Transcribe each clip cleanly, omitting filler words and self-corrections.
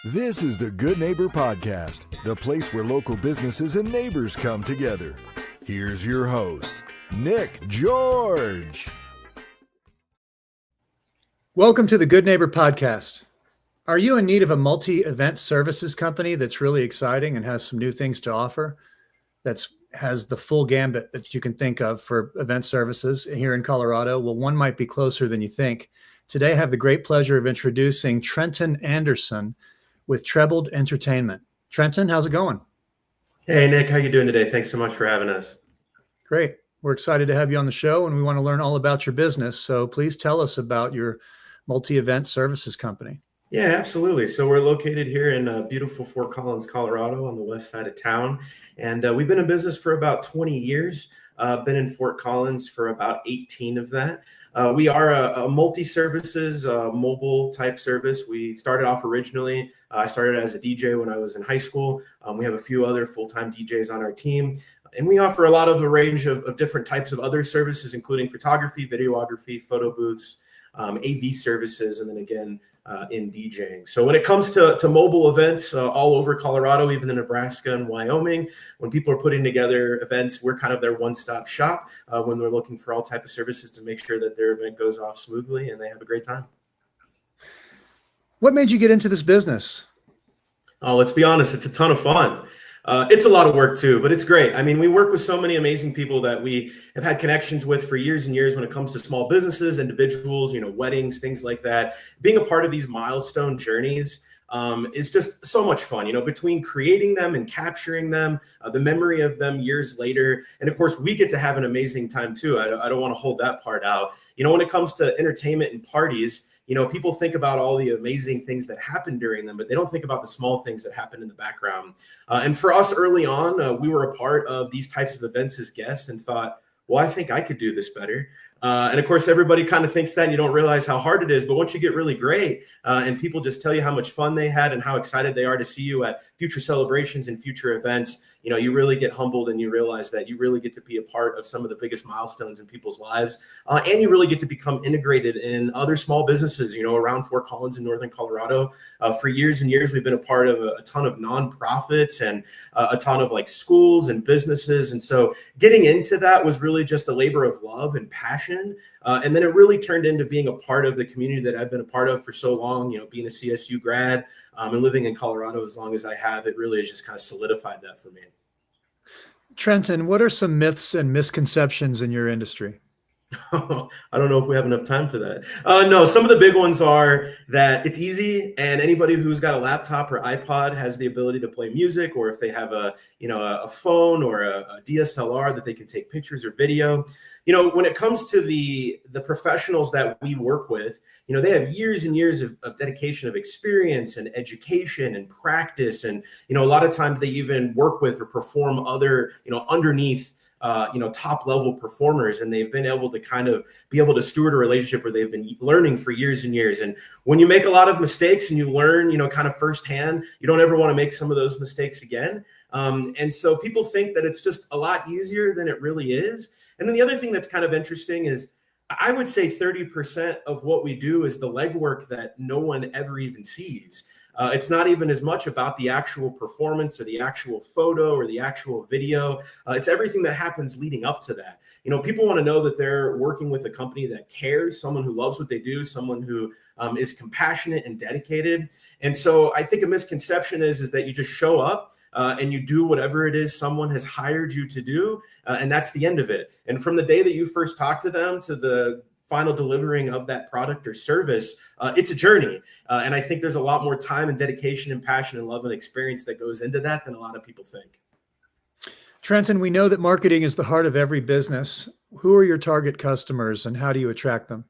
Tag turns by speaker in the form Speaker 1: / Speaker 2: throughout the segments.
Speaker 1: This is the Good Neighbor Podcast, the place where local businesses and neighbors come together. Here's your host, Nick George.
Speaker 2: Welcome to the Good Neighbor Podcast. Are you in need of a multi-event services company that's really exciting and has some new things to offer? Has the full gambit that you can think of for event services here in Colorado? Well, one might be closer than you think. Today, I have the great pleasure of introducing Trenton Anderson with Trebled Entertainment. Trenton, how's it going?
Speaker 3: Hey, Nick, how you doing today? Thanks so much for having us.
Speaker 2: Great. We're excited to have you on the show, and we want to learn all about your business. So please tell us about your multi-event services company.
Speaker 3: Yeah, absolutely. So we're located here in beautiful Fort Collins, Colorado, on the west side of town. And we've been in business for about 20 years. Been in Fort Collins for about 18 of that. We are a multi-services, mobile type service. We started off originally, I started as a DJ when I was in high school. We have a few other full-time DJs on our team. And we offer a lot of a range of different types of other services, including photography, videography, photo booths, AV services, and then again, in DJing. So when it comes to mobile events all over Colorado, even in Nebraska and Wyoming, when people are putting together events, we're kind of their one-stop shop when they're looking for all type of services to make sure that their event goes off smoothly and they have a great time.
Speaker 2: What made you get into this business?
Speaker 3: Oh, let's be honest, it's a ton of fun. It's a lot of work too, but it's great. I mean, we work with so many amazing people that we have had connections with for years and years when it comes to small businesses, individuals, weddings, things like that. Being a part of these milestone journeys is just so much fun, between creating them and capturing them, the memory of them years later. And of course, we get to have an amazing time too. I don't want to hold that part out. When it comes to entertainment and parties, people think about all the amazing things that happen during them, but they don't think about the small things that happen in the background. And for us early on, we were a part of these types of events as guests and thought, well, I think I could do this better. And of course, everybody kind of thinks that and you don't realize how hard it is. But once you get really great and people just tell you how much fun they had and how excited they are to see you at future celebrations and future events, you really get humbled and you realize that you really get to be a part of some of the biggest milestones in people's lives. And you really get to become integrated in other small businesses, around Fort Collins in Northern Colorado. For years and years, we've been a part of a ton of nonprofits and a ton of schools and businesses. And so getting into that was really just a labor of love and passion. And then it really turned into being a part of the community that I've been a part of for so long, being a CSU grad and living in Colorado as long as I have, it really has just kind of solidified that for me.
Speaker 2: Trenton, what are some myths and misconceptions in your industry?
Speaker 3: I don't know if we have enough time for that. No, some of the big ones are that it's easy and anybody who's got a laptop or iPod has the ability to play music, or if they have a phone or a DSLR that they can take pictures or video. When it comes to the professionals that we work with, they have years and years of dedication of experience and education and practice. And, a lot of times they even work with or perform other, underneath top level performers, and they've been able to kind of be able to steward a relationship where they've been learning for years and years. And when you make a lot of mistakes and you learn, kind of firsthand, you don't ever want to make some of those mistakes again. And so people think that it's just a lot easier than it really is. And then the other thing that's kind of interesting is I would say 30% of what we do is the legwork that no one ever even sees. It's not even as much about the actual performance or the actual photo or the actual video. It's everything that happens leading up to that. People want to know that they're working with a company that cares, someone who loves what they do, someone who is compassionate and dedicated. And so I think a misconception is that you just show up and you do whatever it is someone has hired you to do, and that's the end of it. And from the day that you first talk to them to the final delivering of that product or service, it's a journey. And I think there's a lot more time and dedication and passion and love and experience that goes into that than a lot of people think.
Speaker 2: Trenton, we know that marketing is the heart of every business. Who are your target customers and how do you attract them?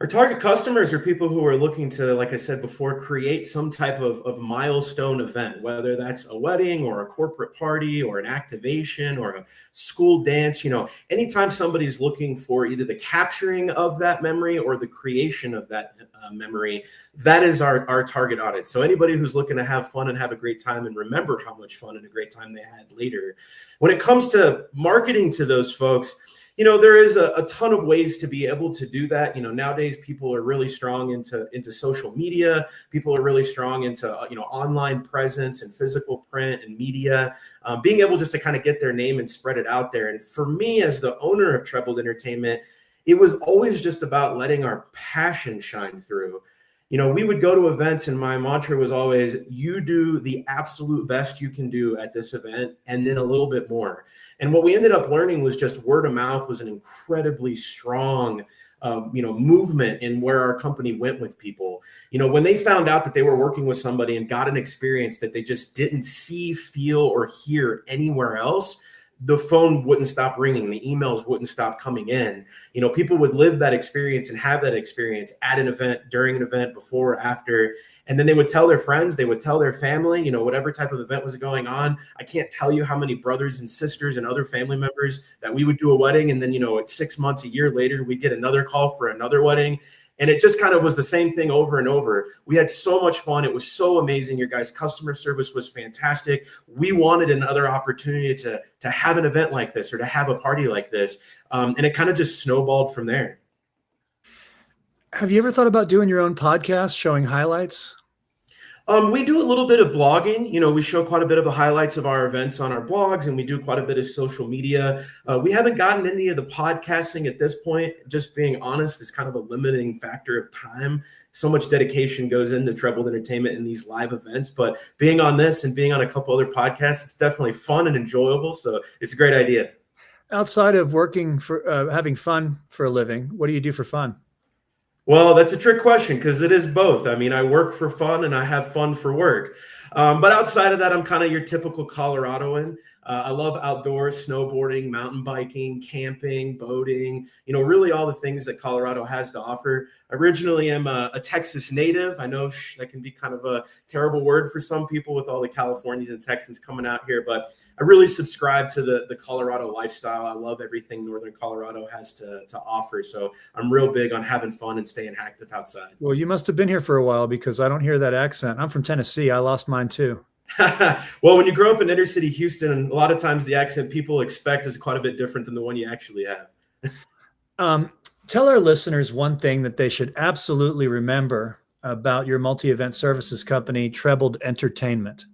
Speaker 3: Our target customers are people who are looking to, like I said before, create some type of milestone event, whether that's a wedding or a corporate party or an activation or a school dance. Anytime somebody's looking for either the capturing of that memory or the creation of that memory, that is our target audience. So anybody who's looking to have fun and have a great time and remember how much fun and a great time they had later. When it comes to marketing to those folks, There is a ton of ways to be able to do that. Nowadays people are really strong into social media. People are really strong into, online presence and physical print and media, being able just to kind of get their name and spread it out there. And for me, as the owner of Trebled Entertainment, it was always just about letting our passion shine through. We would go to events and my mantra was always, you do the absolute best you can do at this event and then a little bit more. And what we ended up learning was just word of mouth was an incredibly strong movement in where our company went with people. When they found out that they were working with somebody and got an experience that they just didn't see, feel, or hear anywhere else, the phone wouldn't stop ringing, the emails wouldn't stop coming in. People would live that experience and have that experience at an event, during an event, before or after. And then they would tell their friends, they would tell their family, whatever type of event was going on. I can't tell you how many brothers and sisters and other family members that we would do a wedding. And then, at 6 months, a year later, we'd get another call for another wedding. And it just kind of was the same thing over and over. We had so much fun. It was so amazing. Your guys' customer service was fantastic. We wanted another opportunity to have an event like this or to have a party like this. And it kind of just snowballed from there.
Speaker 2: Have you ever thought about doing your own podcast showing highlights?
Speaker 3: We do a little bit of blogging. We show quite a bit of the highlights of our events on our blogs, and we do quite a bit of social media. We haven't gotten any of the podcasting at this point. Just being honest, is kind of a limiting factor of time. So much dedication goes into Trebled Entertainment and these live events. But being on this and being on a couple other podcasts, it's definitely fun and enjoyable. So it's a great idea.
Speaker 2: Outside of working for having fun for a living, what do you do for fun?
Speaker 3: Well, that's a trick question because it is both. I mean, I work for fun and I have fun for work. But outside of that, I'm kind of your typical Coloradoan. I love outdoors, snowboarding, mountain biking, camping, boating, really all the things that Colorado has to offer. I originally am a Texas native. I know that can be kind of a terrible word for some people with all the Californians and Texans coming out here, but I really subscribe to the Colorado lifestyle. I love everything Northern Colorado has to offer. So I'm real big on having fun and staying active outside.
Speaker 2: Well, you must have been here for a while because I don't hear that accent. I'm from Tennessee. I lost mine too.
Speaker 3: Well, when you grow up in inner city Houston, a lot of times the accent people expect is quite a bit different than the one you actually have.
Speaker 2: Tell our listeners one thing that they should absolutely remember about your multi-event services company, Trebled Entertainment.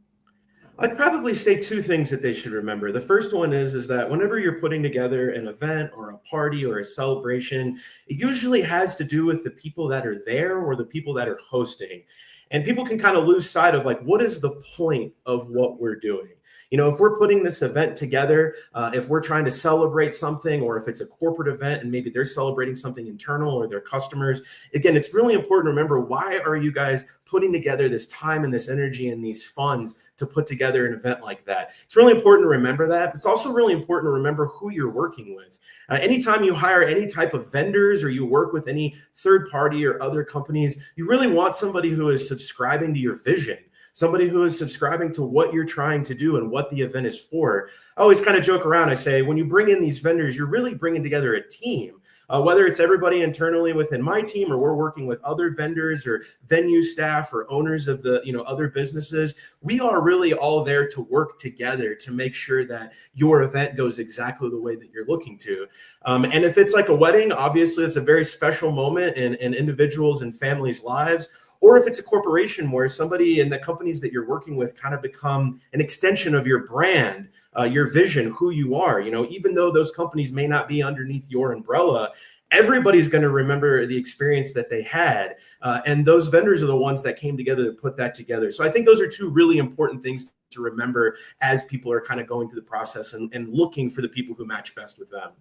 Speaker 3: I'd probably say two things that they should remember. The first one is that whenever you're putting together an event or a party or a celebration, it usually has to do with the people that are there or the people that are hosting. And people can kind of lose sight of what is the point of what we're doing? If we're putting this event together, if we're trying to celebrate something, or if it's a corporate event and maybe they're celebrating something internal or their customers, again, it's really important to remember, why are you guys putting together this time and this energy and these funds to put together an event like that? It's really important to remember that. It's also really important to remember who you're working with. Anytime you hire any type of vendors or you work with any third party or other companies, you really want somebody who is subscribing to your vision, somebody who is subscribing to what you're trying to do and what the event is for. I always kind of joke around. I say, when you bring in these vendors, you're really bringing together a team. Whether it's everybody internally within my team, or we're working with other vendors or venue staff or owners of the other businesses, we are really all there to work together to make sure that your event goes exactly the way that you're looking to. And if it's like a wedding, obviously it's a very special moment in individuals and families' lives. Or if it's a corporation where somebody in the companies that you're working with kind of become an extension of your brand, your vision, who you are, even though those companies may not be underneath your umbrella, everybody's going to remember the experience that they had. And those vendors are the ones that came together to put that together. So I think those are two really important things to remember as people are kind of going through the process and looking for the people who match best with them.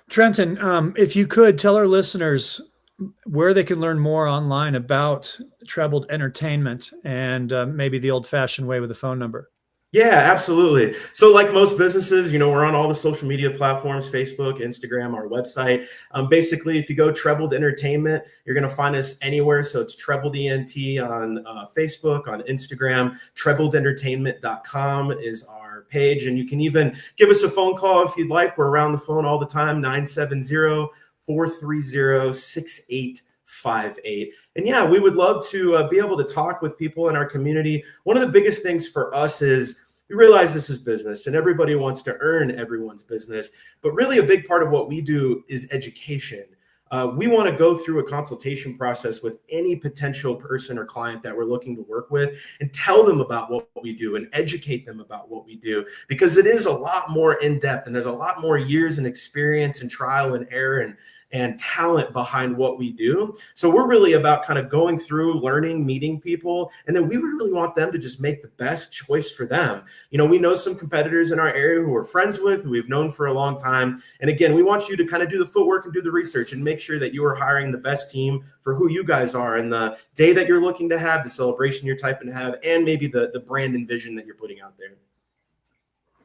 Speaker 2: Trenton, if you could tell our listeners where they can learn more online about Trebled Entertainment and maybe the old-fashioned way with a phone number.
Speaker 3: Yeah, absolutely. So like most businesses, we're on all the social media platforms, Facebook, Instagram, our website. Basically, if you go Trebled Entertainment, you're going to find us anywhere. So it's Trebled ENT on Facebook, on Instagram. TrebledEntertainment.com is our page. And you can even give us a phone call if you'd like. We're around the phone all the time, 970-430-6858. And yeah, we would love to be able to talk with people in our community. One of the biggest things for us is we realize this is business and everybody wants to earn everyone's business. But really a big part of what we do is education. We want to go through a consultation process with any potential person or client that we're looking to work with and tell them about what we do and educate them about what we do, because it is a lot more in depth and there's a lot more years and experience and trial and error and talent behind what we do. So we're really about kind of going through, learning, meeting people, and then we would really want them to just make the best choice for them. You know, we know some competitors in our area who we're friends with, who we've known for a long time. And again, we want you to kind of do the footwork and do the research and make sure that you are hiring the best team for who you guys are and the day that you're looking to have, the celebration you're typing to have, and maybe the brand and vision that you're putting out there.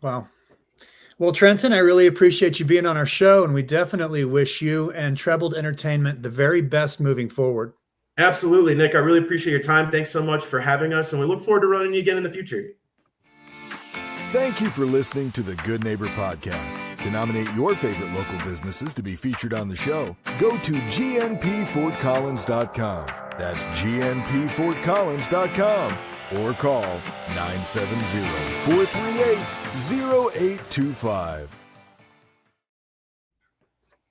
Speaker 2: Wow. Well, Trenton, I really appreciate you being on our show, and we definitely wish you and Trebled Entertainment the very best moving forward.
Speaker 3: Absolutely, Nick. I really appreciate your time. Thanks so much for having us, and we look forward to running you again in the future.
Speaker 1: Thank you for listening to the Good Neighbor Podcast. To nominate your favorite local businesses to be featured on the show, go to gnpfortcollins.com. That's gnpfortcollins.com. Or call 970-438-0825.